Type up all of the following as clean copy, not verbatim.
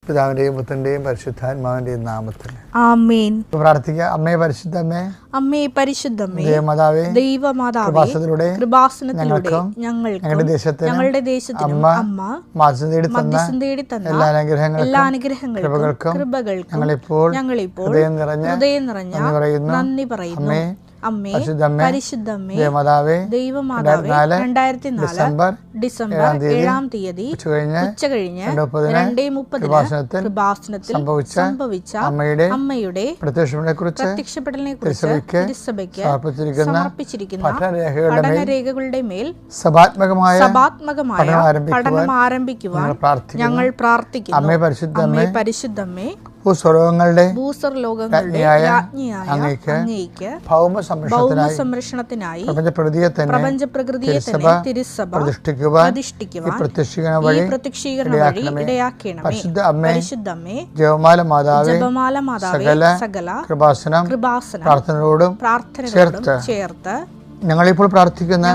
പിതാവിന്റെയും പുത്രന്റെയും പരിശുദ്ധാത്മാവിന്റെയും നാമത്തിൽ ആമേൻ. പ്രാർത്ഥിക്കുക. അമ്മേ പരിശുദ്ധമ്മേ, അമ്മേ പരിശുദ്ധമ്മേ, ദൈവമാതാവേ, കൃപാസനത്തിലൂടെ ഞങ്ങൾക്ക് ഞങ്ങളുടെ ദേശത്തിനും അമ്മ മധ്യസ്ഥം തേടി തന്ന എല്ലാ അനുഗ്രഹങ്ങൾക്കും കൃപകൾക്കും ഞങ്ങളിപ്പോൾ ഹൃദയം നിറഞ്ഞ നന്ദി പറയുന്നു. അമ്മേ പരിശുദ്ധമ്മേ, ദൈവമാതാവേ, 2004 ഡിസംബർ 7-ാം തീയതി ഉച്ചകഴിഞ്ഞ് 2:30 കൃപാസനത്തിൽ സംഭവിച്ച അമ്മയുടെ പ്രത്യക്ഷപ്പെടലിനെ കുറിച്ച് തിരുസഭയ്ക്ക് സമർപ്പിച്ചിരിക്കുന്ന പഠനരേഖകളുടെ മേൽ സഭാത്മകമായ പഠനം ആരംഭിക്കുവാൻ ഞങ്ങൾ പ്രാർത്ഥിക്കുന്നു. അമ്മേ പരിശുദ്ധമ്മേ, ഭൂസ്വർലോകങ്ങളുടെ അങ്ങേയ്ക്ക് ഭൗമ സംരക്ഷണത്തിനായി പ്രപഞ്ചപ്രകൃതിയെ തിരുസഭ പ്രതിഷ്ഠിക്കുവാൻ പ്രത്യക്ഷീകരണം വഴി ഇടയാക്കണമേ. പരിശുദ്ധമ്മേ, ജപമാല മാതാവേ, സകല കൃപാസനം പ്രാർത്ഥനയോടും ചേർത്ത് ഞങ്ങളിപ്പോൾ പ്രാർത്ഥിക്കുന്ന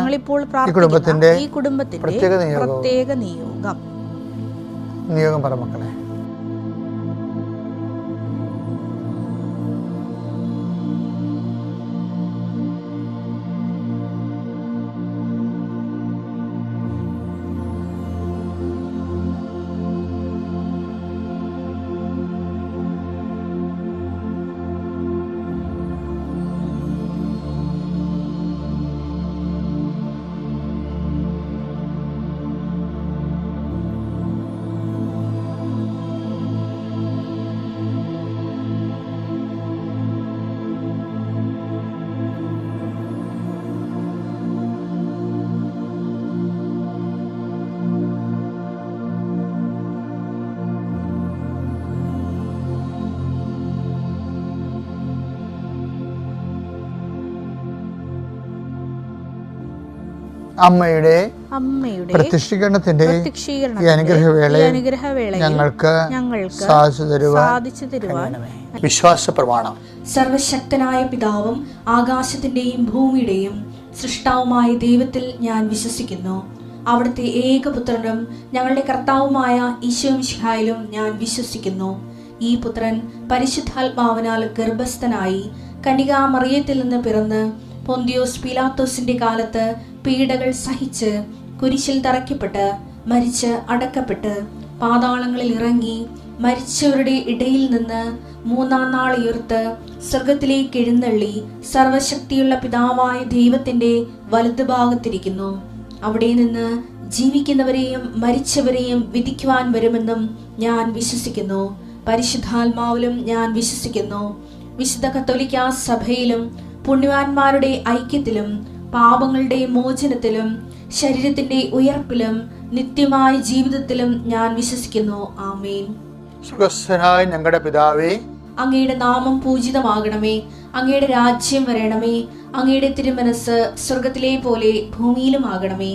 ഈ കുടുംബത്തിന്റെ പ്രത്യേക നിയോഗം പറ മക്കളെ. അമ്മയുടെ പ്രത്യക്ഷീകരണത്തിന്റെ ഈ അനുഗ്രഹവേള ഞങ്ങൾക്ക് സാധിച്ചു തരുവാൻ വിശ്വാസ പ്രമാണം. സർവശക്തനായ പിതാവും ആകാശത്തിന്റെയും ഭൂമിയുടെയും സൃഷ്ടാവുമായ ദൈവത്തിൽ ഞാൻ വിശ്വസിക്കുന്നു. അവിടുത്തെ ഏകപുത്രനും ഞങ്ങളുടെ കർത്താവുമായ ഈശോമിശിഹായിലും ഞാൻ വിശ്വസിക്കുന്നു. ഈ പുത്രൻ പരിശുദ്ധാത്മാവിനാൽ ഗർഭസ്ഥനായി കന്യകാമറിയത്തിൽ നിന്ന് പിറന്ന് പൊന്തിയോസ് പീലാത്തോസിന്റെ കാലത്ത് പീഡകൾ സഹിച്ച് കുരിശിൽ തറയ്ക്കപ്പെട്ട് മരിച്ച് അടക്കപ്പെട്ട് പാതാളങ്ങളിൽ ഇറങ്ങി മരിച്ചവരുടെ ഇടയിൽ നിന്ന് 3-ാം നാൾ ഉയർത്ത് സ്വർഗത്തിലേക്ക് എഴുന്നള്ളി സർവശക്തിയുള്ള പിതാവായ ദൈവത്തിന്റെ വലതുഭാഗത്തിരിക്കുന്നു. അവിടെ നിന്ന് ജീവിക്കുന്നവരെയും മരിച്ചവരെയും വിധിക്കുവാൻ വരുമെന്നും ഞാൻ വിശ്വസിക്കുന്നു. പരിശുദ്ധാത്മാവിലും ഞാൻ വിശ്വസിക്കുന്നു. വിശുദ്ധ കത്തോലിക്കാ സഭയിലും പുണ്യവാന്മാരുടെ ഐക്യത്തിലും പാപങ്ങളുടെ മോചനത്തിലും ശരീരത്തിന്റെ ഉയർപ്പിലും നിത്യമായ ജീവിതത്തിലും ഞാൻ വിശ്വസിക്കുന്നു. ആമേൻ. സുഖസ്ഥനായ ഞങ്ങളുടെ പിതാവേ, അങ്ങയുടെ നാമം പൂജിതമാകണമേ. അങ്ങയുടെ രാജ്യം വരണമേ. അങ്ങയുടെ തിരുമനസ് സ്വർഗത്തിലെ പോലെ ഭൂമിയിലും ആകണമേ.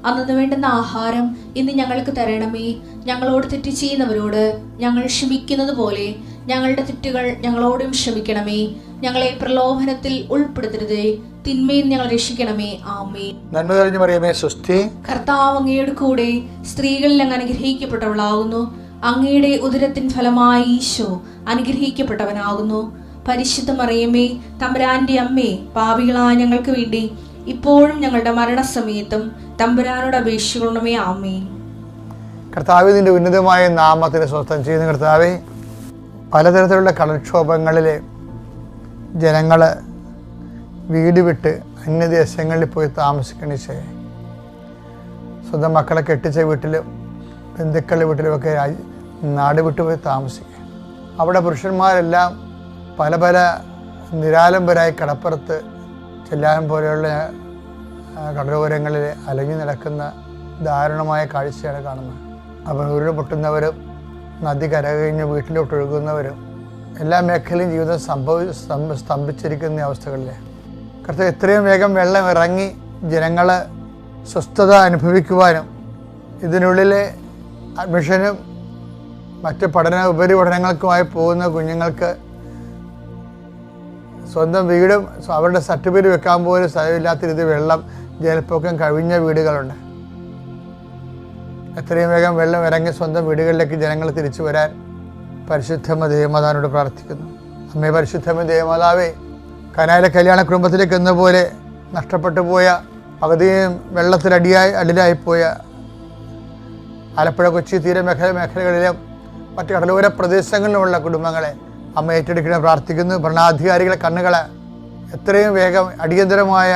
അന്നു വേണ്ടുന്ന ആഹാരം ഇന്ന് ഞങ്ങൾക്ക് തരണമേ. ഞങ്ങളോട് തെറ്റ് ചെയ്യുന്നവരോട് ഞങ്ങൾ ക്ഷമിക്കുന്നത് പോലെ ഞങ്ങളുടെ തെറ്റുകൾ ഞങ്ങളോടും ക്ഷമിക്കണമേ. ഞങ്ങളെ പ്രലോഭനത്തിൽ ഉൾപ്പെടുത്തരുതേ, തിന്മയിൽ ഞങ്ങൾ രക്ഷിക്കണമേ. ആമേൻ. നന്മ നിറഞ്ഞ മറിയമേ, സ്വസ്തി. കർത്താവ് അങ്ങയുടെ കൂടെ സ്ത്രീകളിൽ അങ്ങ് അനുഗ്രഹിക്കപ്പെട്ടവളാകുന്നു. അങ്ങയുടെ ഉദരത്തിൻ ഫലമായി ഈശോ അനുഗ്രഹിക്കപ്പെട്ടവനാകുന്നു. പരിശുദ്ധ മറിയമേ, തമ്പുരാന്റെ അമ്മേ, പാപികളായ ഞങ്ങൾക്ക് വേണ്ടി ഇപ്പോഴും ഞങ്ങളുടെ മരണസമയത്തും തമ്പുരാനോട് അപേക്ഷിക്കണമേ. ആമേൻ. കർത്താവേ, നിന്റെ ഉന്നതമായ നാമത്തിന് സ്വസ്ഥം ചെയ്യുന്ന കർത്താവേ, പലതരത്തിലുള്ള കടൽക്ഷോഭങ്ങളിൽ ജനങ്ങൾ വീട് വിട്ട് അന്യദേശങ്ങളിൽ പോയി താമസിക്കണേ. സ്വന്തം മക്കളെ കെട്ടിച്ച വീട്ടിലും ബന്ധുക്കളുടെ വീട്ടിലുമൊക്കെ നാട് വിട്ടു പോയി താമസിക്കുക. അവിടെ പുരുഷന്മാരെല്ലാം പല പല നിരാലംബരായി കടപ്പുറത്ത് ചെല്ലാനം പോലെയുള്ള കടലോരങ്ങളിൽ അലഞ്ഞു നടക്കുന്ന ദാരുണമായ കാഴ്ചയാണ് കാണുന്നത്. അവർ ഉരുൾ പൊട്ടുന്നവരും നദി കരകഴിഞ്ഞ് വീട്ടിലോട്ട് ഒഴുകുന്നവരും എല്ലാ മേഖലയും ജീവിതം സ്തംഭിച്ചിരിക്കുന്ന അവസ്ഥകളിൽ കർത്താവ് എത്രയും വേഗം വെള്ളം ഇറങ്ങി ജനങ്ങൾ സ്വസ്ഥത അനുഭവിക്കുവാനും ഇതിനുള്ളിലെ അഡ്മിഷനും മറ്റ് ഉപരിപഠനങ്ങൾക്കുമായി പോകുന്ന കുഞ്ഞുങ്ങൾക്ക് സ്വന്തം വീടും അവരുടെ സർട്ടിഫിക്കറ്റ് വെക്കാൻ പോലും സ്ഥലമില്ലാത്ത രീതി വെള്ളം ജലപ്പൊക്കം കവിഞ്ഞ വീടുകളുണ്ട്. എത്രയും വേഗം വെള്ളം ഇറങ്ങി സ്വന്തം വീടുകളിലേക്ക് ജനങ്ങൾ തിരിച്ചു വരാൻ പരിശുദ്ധമ്മ ദേവമാതാവിനോട് പ്രാർത്ഥിക്കുന്നു. അമ്മേ പരിശുദ്ധമ്മ ദേവമാതാവേ, കനായിലെ കല്യാണ കുടുംബത്തിലേക്ക് എന്ന പോലെ നഷ്ടപ്പെട്ടു പോയ, പകുതിയും അടിയിലായിപ്പോയ ആലപ്പുഴ കൊച്ചി മേഖലകളിലും മറ്റ് കടലോര പ്രദേശങ്ങളിലുമുള്ള കുടുംബങ്ങളെ അമ്മ ഏറ്റെടുക്കണേ പ്രാർത്ഥിക്കുന്നു. ഭരണാധികാരികളെ കണ്ണുകളെ എത്രയും വേഗം അടിയന്തരമായ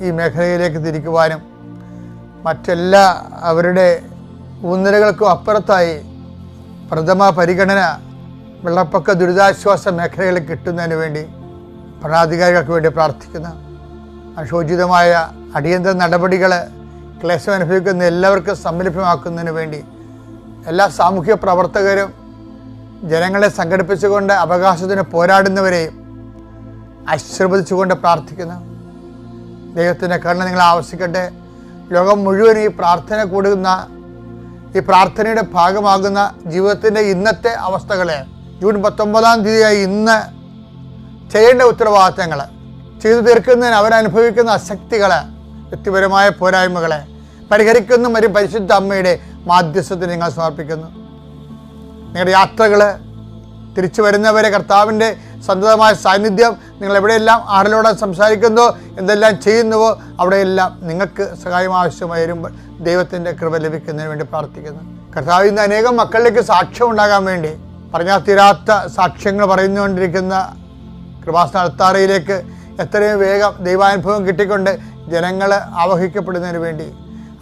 ഈ മേഖലയിലേക്ക് തിരിക്കുവാനും മറ്റെല്ലാ അവരുടെ ഊന്നലുകൾക്കും അപ്പുറത്തായി പ്രഥമ പരിഗണന വെള്ളപ്പൊക്ക ദുരിതാശ്വാസ മേഖലകളിൽ കിട്ടുന്നതിന് വേണ്ടി ഭരണാധികാരികൾക്ക് വേണ്ടി പ്രാർത്ഥിക്കുന്നു. അനുശോചിതമായ അടിയന്തര നടപടികൾ ക്ലേശം അനുഭവിക്കുന്ന എല്ലാവർക്കും സംലഭ്യമാക്കുന്നതിന് വേണ്ടി എല്ലാ സാമൂഹ്യ പ്രവർത്തകരും ജനങ്ങളെ സംഘടിപ്പിച്ചുകൊണ്ട് അവകാശത്തിന് പോരാടുന്നവരെയും ആശീർവദിച്ചുകൊണ്ട് പ്രാർത്ഥിക്കുന്നു. ദൈവത്തിൻ്റെ കരുണ നിങ്ങളെ ആവശ്യിക്കട്ടെ. ലോകം മുഴുവൻ ഈ പ്രാർത്ഥന കൂടുന്ന, ഈ പ്രാർത്ഥനയുടെ ഭാഗമാകുന്ന ജീവിതത്തിൻ്റെ ഇന്നത്തെ അവസ്ഥകളെ, ജൂൺ 19 ഇന്ന് ചെയ്യേണ്ട ഉത്തരവാദിത്തങ്ങൾ ചെയ്തു തീർക്കുന്നതിന് അവരനുഭവിക്കുന്ന അശക്തികൾ, വ്യക്തിപരമായ പോരായ്മകളെ പരിഹരിക്കുന്ന ഒരു പരിശുദ്ധ അമ്മയുടെ മാധ്യസ്ഥത്തിന് നിങ്ങൾ സമർപ്പിക്കുന്നു. നിങ്ങളുടെ യാത്രകൾ, തിരിച്ചു വരുന്നവരെ കർത്താവിൻ്റെ സന്തതമായ സാന്നിധ്യം, നിങ്ങൾ എവിടെയെല്ലാം ആരിലൂടെ സംസാരിക്കുന്നോ, എന്തെല്ലാം ചെയ്യുന്നുവോ അവിടെയെല്ലാം നിങ്ങൾക്ക് സഹായം ആവശ്യമായി വരുമ്പോൾ ദൈവത്തിൻ്റെ കൃപ ലഭിക്കുന്നതിന് വേണ്ടി പ്രാർത്ഥിക്കുന്നു. കർത്താവ് ഇന്ന് അനേകം മക്കളിലേക്ക് സാക്ഷ്യം ഉണ്ടാകാൻ വേണ്ടി, പറഞ്ഞാൽ തീരാത്ത സാക്ഷ്യങ്ങൾ പറഞ്ഞുകൊണ്ടിരിക്കുന്ന കൃപാസന അൾത്താരയിലേക്ക് എത്രയും വേഗം ദൈവാനുഭവം കിട്ടിക്കൊണ്ട് ജനങ്ങൾ ആവഹിക്കപ്പെടുന്നതിന് വേണ്ടി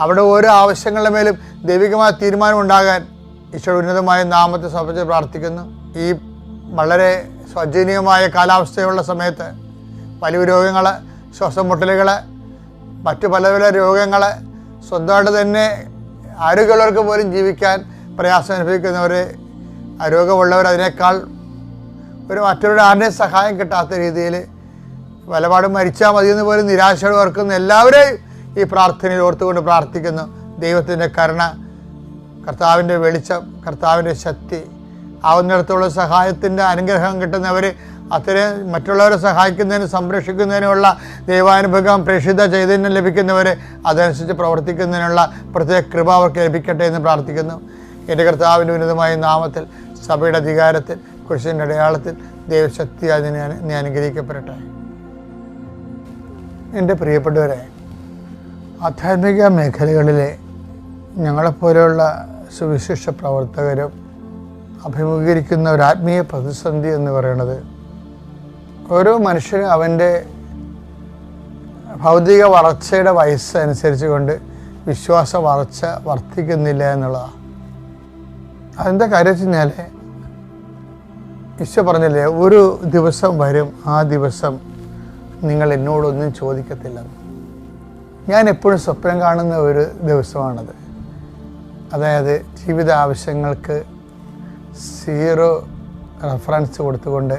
അവിടെ ഓരോ ആവശ്യങ്ങളുടെ മേലും ദൈവികമായ തീരുമാനം ഉണ്ടാകാൻ ഈശോയുടെ ഉന്നതമായ നാമത്തെ സമർപ്പിച്ച് പ്രാർത്ഥിക്കുന്നു. ഈ വളരെ സ്വജനീയമായ കാലാവസ്ഥയുള്ള സമയത്ത് വലിയ രോഗങ്ങൾ, ശ്വാസം മുട്ടലുകൾ, മറ്റു പല പല രോഗങ്ങൾ, സ്വന്തമായിട്ട് തന്നെ ആരോഗ്യമുള്ളവർക്ക് പോലും ജീവിക്കാൻ പ്രയാസം അനുഭവിക്കുന്നവർ, രോഗമുള്ളവർ, അതിനേക്കാൾ മറ്റൊരു ആരുടെയും സഹായം കിട്ടാത്ത രീതിയിൽ വലപാടും മരിച്ചാൽ മതിയെന്ന് പോലും നിരാശയോടെ ഓർക്കുന്ന എല്ലാവരെയും ഈ പ്രാർത്ഥനയിൽ ഓർത്തുകൊണ്ട് പ്രാർത്ഥിക്കുന്നു. ദൈവത്തിൻ്റെ കരുണ, കർത്താവിൻ്റെ വെളിച്ചം, കർത്താവിൻ്റെ ശക്തി, ആവുന്നിടത്തോളം സഹായത്തിൻ്റെ അനുഗ്രഹം കിട്ടുന്നവർ, അത്രയും മറ്റുള്ളവരെ സഹായിക്കുന്നതിനും സംരക്ഷിക്കുന്നതിനുമുള്ള ദൈവാനുഭവം, പ്രേക്ഷിത ചൈതന്യം ലഭിക്കുന്നവർ അതനുസരിച്ച് പ്രവർത്തിക്കുന്നതിനുള്ള പ്രത്യേക കൃപ അവർക്ക് ലഭിക്കട്ടെ എന്ന് പ്രാർത്ഥിക്കുന്നു. എൻ്റെ കർത്താവിൻ്റെ ഉന്നതമായ നാമത്തിൽ, സഭയുടെ അധികാരത്തിൽ, കുരിശിൻ്റെ അടയാളത്തിൽ ദൈവശക്തി അതിനെ നീ അനുഗ്രഹിക്കപ്പെടട്ടെ. എൻ്റെ പ്രിയപ്പെട്ടവരെ, ആധ്യാത്മിക മേഖലകളിലെ ഞങ്ങളെപ്പോലെയുള്ള സുവിശേഷ പ്രവർത്തകരും അഭിമുഖീകരിക്കുന്ന ഒരു ആത്മീയ പ്രതിസന്ധി എന്ന് പറയുന്നത്, ഓരോ മനുഷ്യനും അവൻ്റെ ഭൗതിക വളർച്ചയുടെ വയസ്സ് അനുസരിച്ച് കൊണ്ട് വിശ്വാസ വളർച്ച വർദ്ധിക്കുന്നില്ല എന്നുള്ളതാണ്. അതിൻ്റെ കാര്യം വെച്ച് കഴിഞ്ഞാൽ ഈശോ പറഞ്ഞില്ലേ, ഒരു ദിവസം വരും, ആ ദിവസം നിങ്ങൾ എന്നോടൊന്നും ചോദിക്കത്തില്ലെന്ന്. ഞാൻ എപ്പോഴും സ്വപ്നം കാണുന്ന ഒരു ദിവസമാണത്. അതായത് ജീവിത ആവശ്യങ്ങൾക്ക് 0 റെഫറൻസ് കൊടുത്തുകൊണ്ട്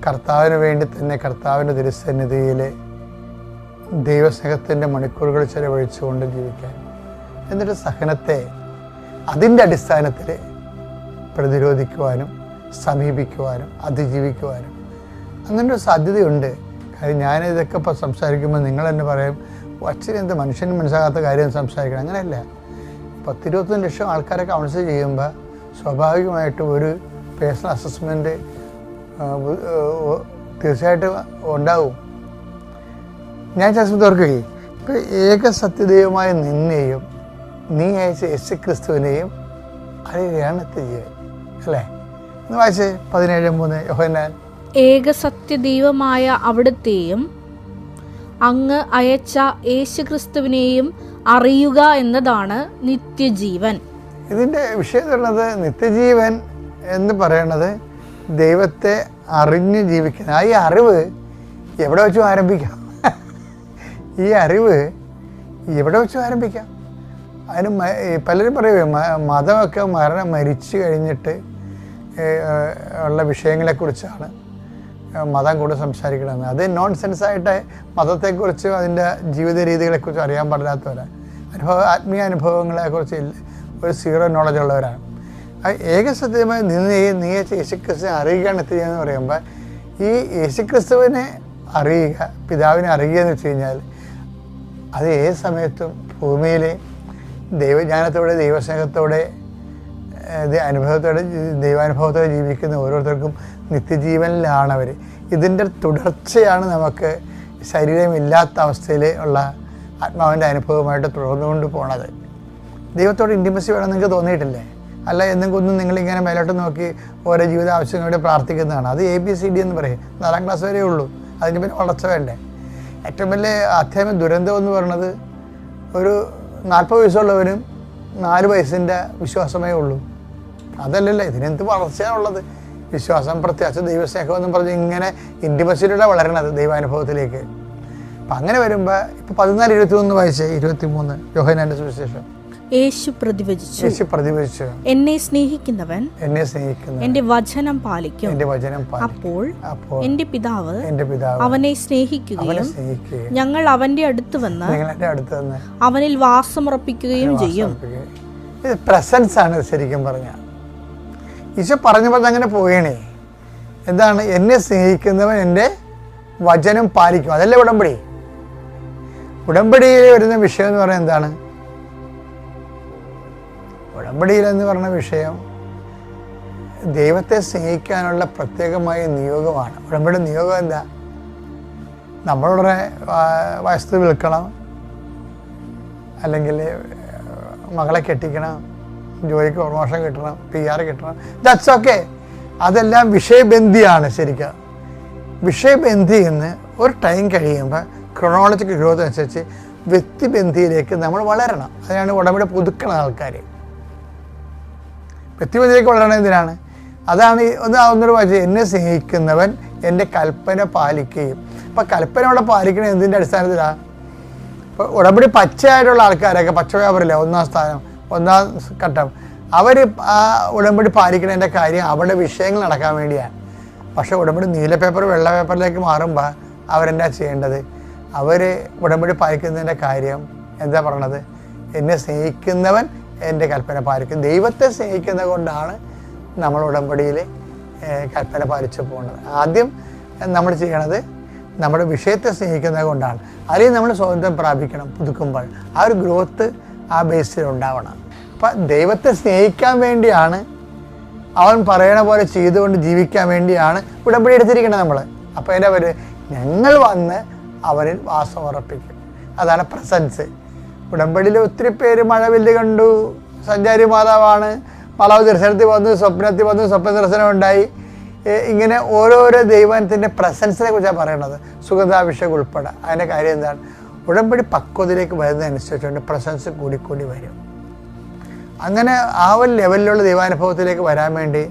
കർത്താവിന് വേണ്ടി തന്നെ കർത്താവിൻ്റെ തിരുസന്നിധിയിൽ ദൈവസ്നേഹത്തിൻ്റെ മണിക്കൂറുകൾ ചെലവഴിച്ചുകൊണ്ട് ജീവിക്കാൻ, എന്നിട്ട് സഹനത്തെ അതിൻ്റെ അടിസ്ഥാനത്തിൽ പ്രതിരോധിക്കുവാനും സമീപിക്കുവാനും അതിജീവിക്കുവാനും അങ്ങനൊരു സാധ്യതയുണ്ട്. കാര്യം ഞാനിതൊക്കെ ഇപ്പോൾ സംസാരിക്കുമ്പോൾ നിങ്ങൾ തന്നെ പറയും, അച്ഛൻ എന്ത് മനുഷ്യന് മനസ്സിലാകാത്ത കാര്യം സംസാരിക്കണം. അങ്ങനെയല്ല. 10-21 ലക്ഷം ആൾക്കാരെ കൗൺസിൽ ചെയ്യുമ്പോൾ സ്വാഭാവികമായിട്ടും ഒരു പേഴ്സണൽ അസസ്മെൻറ്റ് തീർച്ചയായിട്ടും ഉണ്ടാവും. ഞാൻ ചാസ്മത്ത് ഓർക്കുകയും ഇപ്പോൾ ഏകസത്യദൈവമായ നിന്നെയും നീ അയച്ച യേശുക്രിസ്തുവിനെയും അറിയുകയാണ് നിത്യജീവൻ. അല്ലേ? എന്ന് വായിച്ചേ 17:3 യോഹന്നാൻ. ഏകസത്യദൈവമായ അവിടുത്തെയും അങ്ങ് അയച്ച യേശുക്രിസ്തുവിനെയും അറിയുക എന്നതാണ് നിത്യജീവൻ. ഇതിൻ്റെ വിഷയം എന്ന് പറയുന്നത്, നിത്യജീവൻ എന്ന് പറയണത് ദൈവത്തെ അറിഞ്ഞ് ജീവിക്കുന്ന ഈ അറിവ് എവിടെ വെച്ചും ആരംഭിക്കാം. ഈ അറിവ് എവിടെ വെച്ചും ആരംഭിക്കാം. അതിന് പലരും പറയും മതമൊക്കെ മരിച്ചു കഴിഞ്ഞിട്ട് ഉള്ള വിഷയങ്ങളെക്കുറിച്ചാണ് മതം കൂടെ സംസാരിക്കണമെന്ന്. അത് നോൺ സെൻസായിട്ട് മതത്തെക്കുറിച്ചും അതിൻ്റെ ജീവിത രീതികളെക്കുറിച്ചും അറിയാൻ പാടില്ലാത്തവരാണ്. ആത്മീയ അനുഭവങ്ങളെക്കുറിച്ച് ഒരു 0 നോളജ് ഉള്ളവരാണ്. ഏകസത്യമായി നീ യേശുക്രിസ്തുവിനെ അറിയുകയാണ് എത്തിയെന്ന് പറയുമ്പോൾ, ഈ യേശുക്രിസ്തുവിനെ അറിയുക, പിതാവിനെ അറിയുക എന്ന് വെച്ച് കഴിഞ്ഞാൽ അത് ഏത് സമയത്തും ഭൂമിയിലെ ദൈവജ്ഞാനത്തോടെ ദൈവസ്നേഹത്തോടെ ദൈവാനുഭവത്തോടെ ജീവിക്കുന്ന ഓരോരുത്തർക്കും നിത്യജീവനിലാണ് അവർ. ഇതിൻ്റെ തുടർച്ചയാണ് നമുക്ക് ശരീരമില്ലാത്ത അവസ്ഥയിൽ ഉള്ള ആത്മാവിൻ്റെ അനുഭവമായിട്ട് തുടർന്നുകൊണ്ട് പോണത്. ദൈവത്തോട് ഇൻറ്റിമസി വേണം നിങ്ങൾക്ക് തോന്നിയിട്ടില്ലേ? അല്ല എന്തെങ്കിലും നിങ്ങളിങ്ങനെ മേലോട്ട് നോക്കി ഓരോ ജീവിത ആവശ്യങ്ങളോട് പ്രാർത്ഥിക്കുന്നതാണ്. അത് ABCD എന്ന് പറയും. 4ാം ക്ലാസ് വരെ ഉള്ളൂ. അതിന് പിന്നെ വളർച്ച വേണ്ടേ? ഏറ്റവും വലിയ അധ്യായം ദുരന്തം എന്ന് പറയുന്നത് ഒരു 40 വയസ്സുള്ളവനും 4 വയസ്സിൻ്റെ വിശ്വാസമേ ഉള്ളൂ. അതല്ലല്ലോ, ഇതിനെന്ത് വളർച്ചയാണുള്ളത്? വിശ്വാസം, പ്രത്യാശ, ദൈവസ്നേഹം എന്നും പറഞ്ഞ് ഇങ്ങനെ ഇൻറ്റിമസിയിലൂടെ വളരണത് ദൈവാനുഭവത്തിലേക്ക്. അപ്പം അങ്ങനെ വരുമ്പോൾ ഇപ്പോൾ 14:21 വായിച്ചേ, 23 യോഹന്നാന്റെ സുവിശേഷം. യേശു പ്രതിവചിച്ചു, എന്നെ സ്നേഹിക്കുന്നവൻ എന്റെ വചനം പാലിക്കും. അപ്പോൾ എന്റെ പിതാവ് അവനെ സ്നേഹിക്കുകയും ഞങ്ങൾ അവന്റെ അടുത്ത് വന്ന് അവനിൽ വാസമുറപ്പിക്കുകയും ചെയ്യും. ഇത് പ്രസൻസ് ആണ് ശരിക്കും പറഞ്ഞാൽ. ഈശോ പറഞ്ഞപ്പോൾ അങ്ങനെ പോയണേ. എന്താണ്? എന്നെ സ്നേഹിക്കുന്നവൻ എൻ്റെ വചനം പാലിക്കും. അതല്ലേ ഉടമ്പടി. ഉടമ്പടിയിൽ വരുന്ന വിഷയം എന്ന് പറയുന്നത് എന്താണ്? ഉടമ്പടിയിലെന്ന് പറഞ്ഞ വിഷയം ദൈവത്തെ സ്നേഹിക്കാനുള്ള പ്രത്യേകമായ നിയോഗമാണ്. ഉടമ്പടി നിയോഗം എന്താ? നമ്മളുടെ വസ്തു വിൽക്കണം, അല്ലെങ്കിൽ മകളെ കെട്ടിക്കണം, ജോലിക്ക് പ്രൊമോഷൻ കിട്ടണം, PR കിട്ടണം, ദാറ്റ്സ് ഓക്കെ. അതെല്ലാം വിഷയബന്ധിയാണ്. ശരിക്കും വിഷയബന്ധിയിൽ നിന്ന് ഒരു ടൈം കഴിയുമ്പോൾ ക്രൊണോളജിക്കൽ ഗ്രോത്ത് അനുസരിച്ച് വ്യക്തിബന്ധിയിലേക്ക് നമ്മൾ വളരണം. അതിനാണ് ഉടമ്പടി പുതുക്കണ ആൾക്കാർ. വ്യക്തിബന്ധിയിലേക്ക് വളരണം എന്തിനാണ്? അതാണ് ഒന്നൊരു വായിച്ചത്, എന്നെ സ്നേഹിക്കുന്നവൻ എൻ്റെ കൽപ്പന പാലിക്കുകയും. അപ്പം കൽപ്പന അവിടെ പാലിക്കണത് എന്തിൻ്റെ അടിസ്ഥാനത്തിലാണ്? ഇപ്പോൾ ഉടമ്പടി പച്ചയായിട്ടുള്ള ആൾക്കാരൊക്കെ, പച്ച വ്യാപാരില്ല, 1ാം സ്ഥാനം, 1ാം ഘട്ടം, അവർ ആ ഉടമ്പടി പാലിക്കണതിൻ്റെ കാര്യം അവരുടെ വിഷയങ്ങൾ നടക്കാൻ വേണ്ടിയാണ്. പക്ഷേ ഉടമ്പടി നീല പേപ്പർ വെള്ള പേപ്പറിലേക്ക് മാറുമ്പോൾ അവരെന്താ ചെയ്യേണ്ടത്? അവർ ഉടമ്പടി പാലിക്കുന്നതിൻ്റെ കാര്യം എന്താ പറയണത്? എന്നെ സ്നേഹിക്കുന്നവൻ എൻ്റെ കൽപ്പന പാലിക്കും. ദൈവത്തെ സ്നേഹിക്കുന്നത് കൊണ്ടാണ് നമ്മൾ ഉടമ്പടിയിൽ കൽപ്പന പാലിച്ചു പോകുന്നത്. ആദ്യം നമ്മൾ ചെയ്യണത് നമ്മുടെ വിഷയത്തെ സ്നേഹിക്കുന്നത് കൊണ്ടാണ്. അല്ലെങ്കിൽ നമ്മൾ സ്വാതന്ത്ര്യം പ്രാപിക്കണം പുതുക്കുമ്പോൾ. ആ ഒരു ഗ്രോത്ത് ആ ബേസിൽ ഉണ്ടാവണം. അപ്പം ദൈവത്തെ സ്നേഹിക്കാൻ വേണ്ടിയാണ്, അവൻ പറയണ പോലെ ചെയ്തുകൊണ്ട് ജീവിക്കാൻ വേണ്ടിയാണ് ഉടമ്പടി എടുത്തിരിക്കുന്നത് നമ്മൾ. അപ്പോൾ അതിൻ്റെ പേര് ഞങ്ങൾ വന്ന് അവരിൽ വാസം ഉറപ്പിക്കും. അതാണ് പ്രസൻസ്. ഉടമ്പടിയിൽ ഒത്തിരി പേര് മഴവില്ല് കണ്ടു, സഞ്ചാരി മാതാവാണ്, മാതാവ് ദർശനത്തിൽ വന്നു, സ്വപ്നത്തിൽ വന്നു, സ്വപ്ന ദർശനം ഉണ്ടായി. ഇങ്ങനെ ഓരോരോ ദൈവത്തിൻ്റെ പ്രസൻസിനെ കുറിച്ചാണ് പറയണത്, സുഗന്ധാഭിഷേകം ഉൾപ്പെടെ. അതിൻ്റെ കാര്യം എന്താണ്? ഉടമ്പടി പക്വതയിലേക്ക് വരുന്നതനുസരിച്ചുകൊണ്ട് പ്രസൻസ് കൂടിക്കൂടി വരും. അങ്ങനെ ആ ഒരു ലെവലിലുള്ള ദൈവാനുഭവത്തിലേക്ക് വരാൻ വേണ്ടി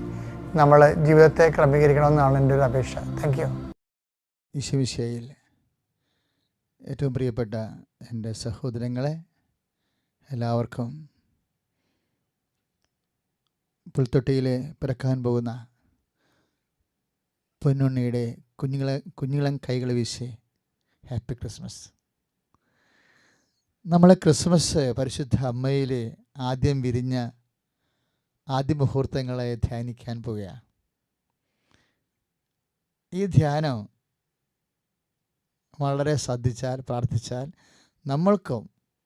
നമ്മൾ ജീവിതത്തെ ക്രമീകരിക്കണമെന്നാണ് എൻ്റെ ഒരു അപേക്ഷ. Thank you. ഈശോമിശിഹായിൽ ഏറ്റവും പ്രിയപ്പെട്ട എൻ്റെ സഹോദരങ്ങളെ, എല്ലാവർക്കും പുൽത്തൊട്ടിയിൽ പിറക്കാൻ പോകുന്ന പൊന്നുണ്ണിയുടെ കുഞ്ഞുങ്ങളെ കൈകൾ വീശി ഹാപ്പി ക്രിസ്മസ്. നമ്മളെ ക്രിസ്മസ് പരിശുദ്ധ അമ്മയിൽ ആദ്യം വിരിഞ്ഞ ആദ്യ മുഹൂർത്തങ്ങളെ ധ്യാനിക്കാൻ പോവുകയാണ്. ഈ ധ്യാനം വളരെ ശ്രദ്ധിച്ചാൽ, പ്രാർത്ഥിച്ചാൽ നമ്മൾക്കും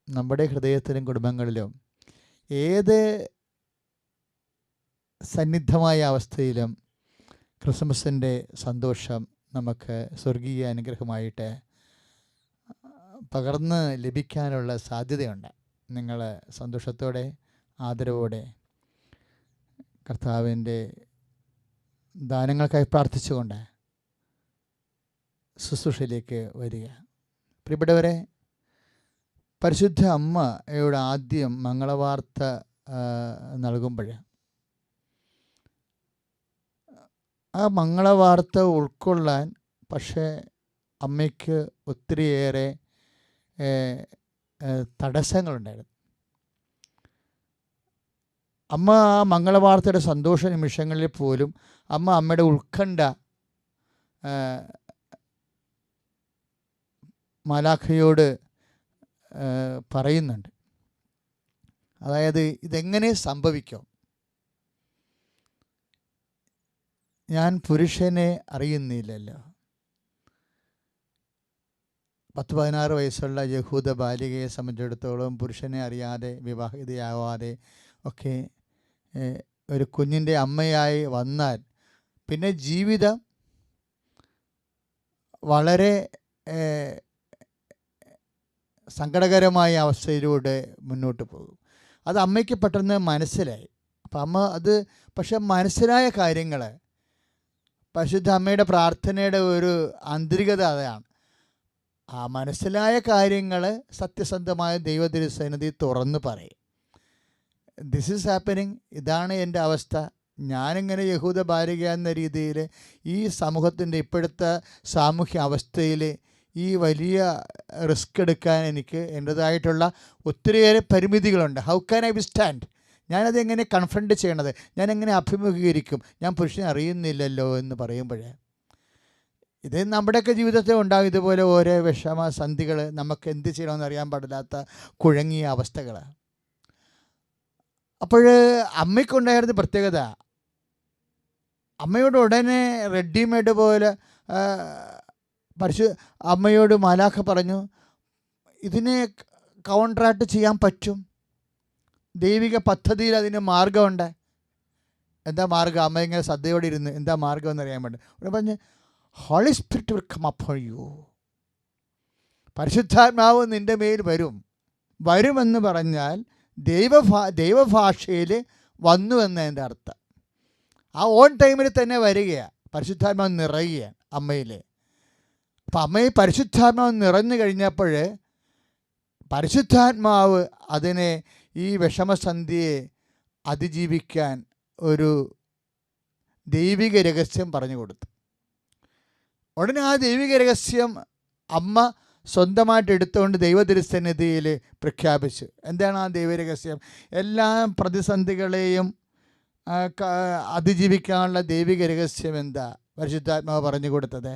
നമ്മുടെ ഹൃദയത്തിലും കുടുംബങ്ങളിലും ഏത് സന്നിഗ്ധമായ അവസ്ഥയിലും ക്രിസ്മസിൻ്റെ സന്തോഷം നമുക്ക് സ്വർഗീയ അനുഗ്രഹമായിട്ട് പകർന്ന് ലഭിക്കാനുള്ള സാധ്യതയുണ്ട്. നിങ്ങൾ സന്തോഷത്തോടെ ആദരവോടെ കർത്താവിൻ്റെ ദാനങ്ങൾക്കായി പ്രാർത്ഥിച്ചുകൊണ്ട് ശുശ്രൂഷയിലേക്ക് വരിക. പ്രിയപ്പെട്ടവരെ, പരിശുദ്ധ അമ്മയോട് ആദ്യം മംഗളവാർത്ത നൽകുമ്പോൾ ആ മംഗളവാർത്ത ഉൾക്കൊള്ളാൻ പക്ഷേ അമ്മയ്ക്ക് ഒത്തിരിയേറെ തടസ്സങ്ങളുണ്ടായിരുന്നു. അമ്മ ആ മംഗളവാർത്തയുടെ സന്തോഷ നിമിഷങ്ങളിൽ പോലും അമ്മയുടെ ഉത്കണ്ഠ മാലാഖയോട് പറയുന്നുണ്ട്. അതായത് ഇതെങ്ങനെ സംഭവിക്കും? ഞാൻ പുരുഷനെ അറിയുന്നില്ലല്ലോ. 10-16 വയസ്സുള്ള യഹൂദ ബാലികയെ സംബന്ധിച്ചിടത്തോളം പുരുഷനെ അറിയാതെ വിവാഹിതയാവാതെ ഒക്കെ ഒരു കുഞ്ഞിൻ്റെ അമ്മയായി വന്നാൽ പിന്നെ ജീവിതം വളരെ സങ്കടകരമായ അവസ്ഥയിലൂടെ മുന്നോട്ട് പോകും. അത് അമ്മയ്ക്ക് പെട്ടെന്ന് മനസ്സിലായി. അപ്പം അമ്മ അത് പക്ഷെ മനസ്സിലായ കാര്യങ്ങൾ പരിശുദ്ധ അമ്മയുടെ പ്രാർത്ഥനയുടെ ഒരു ആന്തരികത അതാണ്. ആ മനസ്സിലായ കാര്യങ്ങൾ സത്യസന്ധമായ ദൈവതിരുസന്നിധി തുറന്ന് പറയും. ദിസ് ഈസ് ഹാപ്പനിങ്, ഇതാണ് എൻ്റെ അവസ്ഥ. ഞാനിങ്ങനെ യഹൂദ ബാലിക എന്ന രീതിയിൽ ഈ സമൂഹത്തിൻ്റെ ഇപ്പോഴത്തെ സാമൂഹ്യ അവസ്ഥയിൽ ഈ വലിയ റിസ്ക് എടുക്കാൻ എനിക്ക് എൻ്റേതായിട്ടുള്ള ഒത്തിരിയേറെ പരിമിതികളുണ്ട്. How can I withstand? ഞാനതെങ്ങനെ കൺഫ്രണ്ട് ചെയ്യണത്? ഞാൻ എങ്ങനെ അഭിമുഖീകരിക്കും? ഞാൻ പുരുഷനെ അറിയുന്നില്ലല്ലോ എന്ന് പറയുമ്പോഴേ ഇത് നമ്മുടെയൊക്കെ ജീവിതത്തിൽ ഉണ്ടാകും. ഇതുപോലെ ഓരോ വിഷമസന്ധികൾ, നമുക്ക് എന്ത് ചെയ്യണമെന്ന് അറിയാൻ പാടില്ലാത്ത കുഴങ്ങിയ അവസ്ഥകൾ. അപ്പോൾ അമ്മയ്ക്കുണ്ടായിരുന്ന പ്രത്യേകത, അമ്മയോട് ഉടനെ റെഡിമെയ്ഡ് പോലെ അമ്മയോട് മാലാഖ പറഞ്ഞു, ഇതിനെ കൗണ്ടറാക്ട് ചെയ്യാൻ പറ്റും, ദൈവിക പദ്ധതിയിൽ അതിന് മാർഗമുണ്ട്. എന്താ മാർഗം? അമ്മ ഇങ്ങനെ ശ്രദ്ധയോടെ ഇരുന്ന് എന്താ മാർഗം എന്നറിയാൻ വേണ്ടി ഇവിടെ പറഞ്ഞ്, holy spirit will come upon you. പരിശുദ്ധാത്മാവ് നിൻ്റെ മേൽ വരുമെന്ന് പറഞ്ഞാൽ ദൈവഭാഷയിൽ വന്നു എന്നതിൻ്റെ അർത്ഥം. ആ ഓൺ ടൈമിൽ തന്നെ വരികയാണ്, പരിശുദ്ധാത്മാവ് നിറയുകയാണ് അമ്മയിൽ. അപ്പം അമ്മയിൽ പരിശുദ്ധാത്മാവ് നിറഞ്ഞു കഴിഞ്ഞപ്പോൾ പരിശുദ്ധാത്മാവ് അതിനെ, ഈ വിഷമസന്ധിയെ അതിജീവിക്കാൻ ഒരു ദൈവിക രഹസ്യം പറഞ്ഞു കൊടുത്തു. ഉടനെ ആ ദൈവിക രഹസ്യം അമ്മ സ്വന്തമായിട്ട് എടുത്തുകൊണ്ട് ദൈവതിരുസന്നിധിയിൽ പ്രഖ്യാപിച്ചു. എന്താണ് ആ ദൈവരഹസ്യം? എല്ലാ പ്രതിസന്ധികളെയും അതിജീവിക്കാനുള്ള ദൈവിക രഹസ്യം എന്താ പരിശുദ്ധാത്മാവ് പറഞ്ഞു കൊടുത്തത്?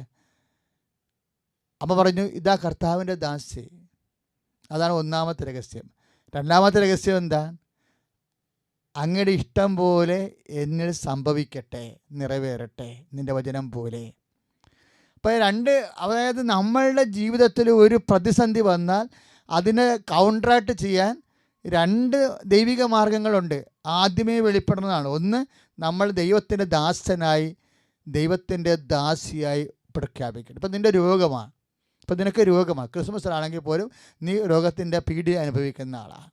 അമ്മ പറഞ്ഞു, ഇതാ കർത്താവിൻ്റെ ദാസി. അതാണ് ഒന്നാമത്തെ രഹസ്യം. രണ്ടാമത്തെ രഹസ്യം എന്താ? അങ്ങയുടെ ഇഷ്ടം പോലെ എന്നിൽ സംഭവിക്കട്ടെ, നിറവേറട്ടെ നിൻ്റെ വചനം പോലെ. അപ്പോൾ അതായത് നമ്മളുടെ ജീവിതത്തിൽ ഒരു പ്രതിസന്ധി വന്നാൽ അതിനെ കൗണ്ടറാക്ട് ചെയ്യാൻ രണ്ട് ദൈവിക മാർഗങ്ങളുണ്ട്. ആദ്യമേ വെളിപ്പെടുന്നതാണ്. ഒന്ന്, നമ്മൾ ദൈവത്തിൻ്റെ ദാസനായി, ദൈവത്തിൻ്റെ ദാസിയായി പ്രഖ്യാപിക്കണം. ഇപ്പം നിൻ്റെ രോഗമാണ്, ഇപ്പം നിനക്ക് രോഗമാണ്, ക്രിസ്മസിലാണെങ്കിൽ പോലും നീ രോഗത്തിൻ്റെ പീഡ അനുഭവിക്കുന്ന ആളാണ്,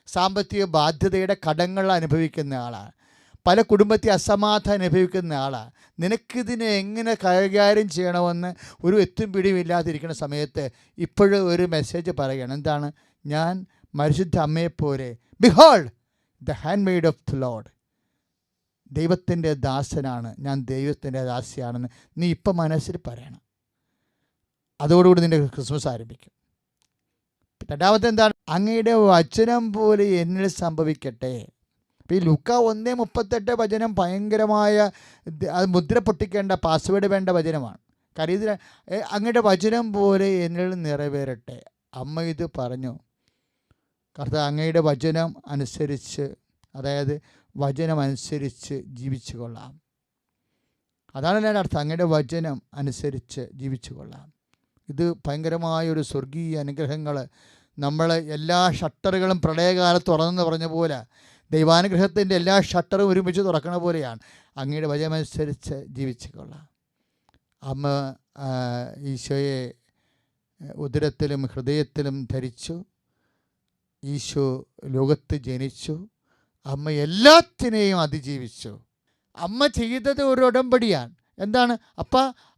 സാമ്പത്തിക ബാധ്യതയുടെ കടങ്ങൾ അനുഭവിക്കുന്ന ആളാണ്, പല കുടുംബത്തെ അസമാധാനം അനുഭവിക്കുന്ന ആളാണ്. നിനക്കിതിനെ എങ്ങനെ കൈകാര്യം ചെയ്യണമെന്ന് ഒരു എത്തും പിടിയുമില്ലാതിരിക്കുന്ന സമയത്ത് ഇപ്പോഴും ഒരു മെസ്സേജ് പറയുകയാണ്. എന്താണ്? ഞാൻ പരിശുദ്ധ അമ്മയെപ്പോലെ, ബിഹോൾഡ് ദ ഹാൻഡ് മെയ്ഡ് ഓഫ് ദ ലോർഡ്, ദൈവത്തിൻ്റെ ദാസനാണ് ഞാൻ, ദൈവത്തിൻ്റെ ദാസിയാണെന്ന് നീ ഇപ്പം മനസ്സിൽ പറയണം. അതോടുകൂടി നിൻ്റെ ക്രിസ്മസ് ആരംഭിക്കും. രണ്ടാമത്തെ എന്താണ്? അങ്ങയുടെ വചനം പോലെ എന്നിൽ സംഭവിക്കട്ടെ. ഇപ്പോൾ ഈ ലൂക്ക 1:38 വചനം ഭയങ്കരമായ, അത് മുദ്ര പൊട്ടിക്കേണ്ട, പാസ്വേഡ് വേണ്ട വചനമാണ്. കാര്യം ഇത് അങ്ങയുടെ വചനം പോലെ എന്നിൽ നിറവേറട്ടെ. അമ്മ ഇത് പറഞ്ഞു, കർത്താവ് അങ്ങയുടെ വചനം അനുസരിച്ച്, അതായത് വചനം അനുസരിച്ച് ജീവിച്ചു കൊള്ളാം. അതാണ് എൻ്റെ അർത്ഥം, അങ്ങയുടെ വചനം അനുസരിച്ച് ജീവിച്ചു കൊള്ളാം. ഇത് ഭയങ്കരമായൊരു സ്വർഗീയ അനുഗ്രഹങ്ങൾ. നമ്മൾ എല്ലാ ഷട്ടറുകളും പ്രളയകാലത്ത് തുറന്നെന്ന് പറഞ്ഞ പോലെ ദൈവാനുഗ്രഹത്തിൻ്റെ എല്ലാ ഷട്ടറും ഒരുമിച്ച് തുറക്കണ പോലെയാണ്. അങ്ങയുടെ വചനമനുസരിച്ച് ജീവിച്ചു കൊള്ളാം. അമ്മ ഈശോയെ ഉദരത്തിലും ഹൃദയത്തിലും ധരിച്ചു. ഈശോ ലോകത്ത് ജനിച്ചു. അമ്മ എല്ലാത്തിനെയും അതിജീവിച്ചു. അമ്മ ചെയ്തത് ഒരു ഉടമ്പടിയാണ്. എന്താണ്?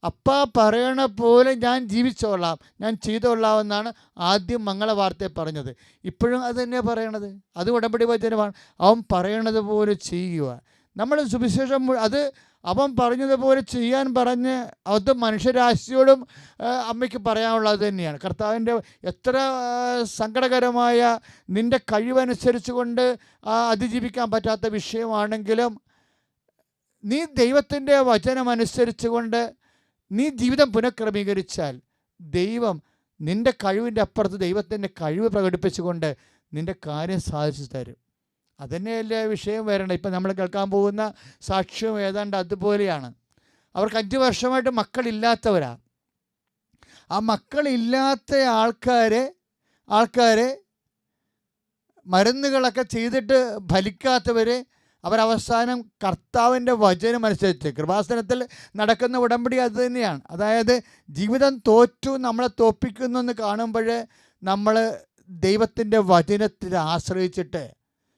അപ്പ പറയണ പോലെ ഞാൻ ജീവിച്ചോളാം, ഞാൻ ചെയ്തോളാം എന്നാണ് ആദ്യം മംഗളവാർത്തയെ പറഞ്ഞത്. ഇപ്പോഴും അത് തന്നെയാണ് പറയണത്. അത് ഉടമ്പടി വചനമാണ്. അവൻ പറയണത് പോലെ ചെയ്യുക. നമ്മുടെ സുവിശേഷം അത് അവൻ പറഞ്ഞതുപോലെ ചെയ്യാൻ പറഞ്ഞ് അത് മനുഷ്യരാശിയോടും അമ്മയ്ക്ക് പറയാനുള്ളത് തന്നെയാണ്. കർത്താവിൻ്റെ എത്ര സങ്കടകരമായ, നിൻ്റെ കഴിവനുസരിച്ച് കൊണ്ട് അതിജീവിക്കാൻ പറ്റാത്ത വിഷയമാണെങ്കിലും നീ ദൈവത്തിൻ്റെ വചനമനുസരിച്ച് കൊണ്ട് നീ ജീവിതം പുനഃക്രമീകരിച്ചാൽ ദൈവം നിൻ്റെ കഴിവിൻ്റെ അപ്പുറത്ത് ദൈവത്തിൻ്റെ കഴിവ് പ്രകടിപ്പിച്ചുകൊണ്ട് നിൻ്റെ കാര്യം സാധിച്ചു തരും. അതുതന്നെയല്ലേ വിഷയം വരണം. ഇപ്പം നമ്മൾ കേൾക്കാൻ പോകുന്ന സാക്ഷ്യം ഏതാണ്ട് അതുപോലെയാണ്. അവർക്ക് 5 വർഷമായിട്ട് മക്കളില്ലാത്തവരാണ്. ആ മക്കളില്ലാത്ത ആൾക്കാരെ മരുന്നുകളൊക്കെ ചെയ്തിട്ട് ഫലിക്കാത്തവർ അവരവസാനം കർത്താവിൻ്റെ വചനം അനുസരിച്ച് കൃപാസനത്തിൽ നടക്കുന്ന ഉടമ്പടി അത് തന്നെയാണ്. അതായത് ജീവിതം തോറ്റു, നമ്മളെ തോൽപ്പിക്കുന്നു എന്ന് കാണുമ്പോൾ നമ്മൾ ദൈവത്തിൻ്റെ വചനത്തിൽ ആശ്രയിച്ചിട്ട്,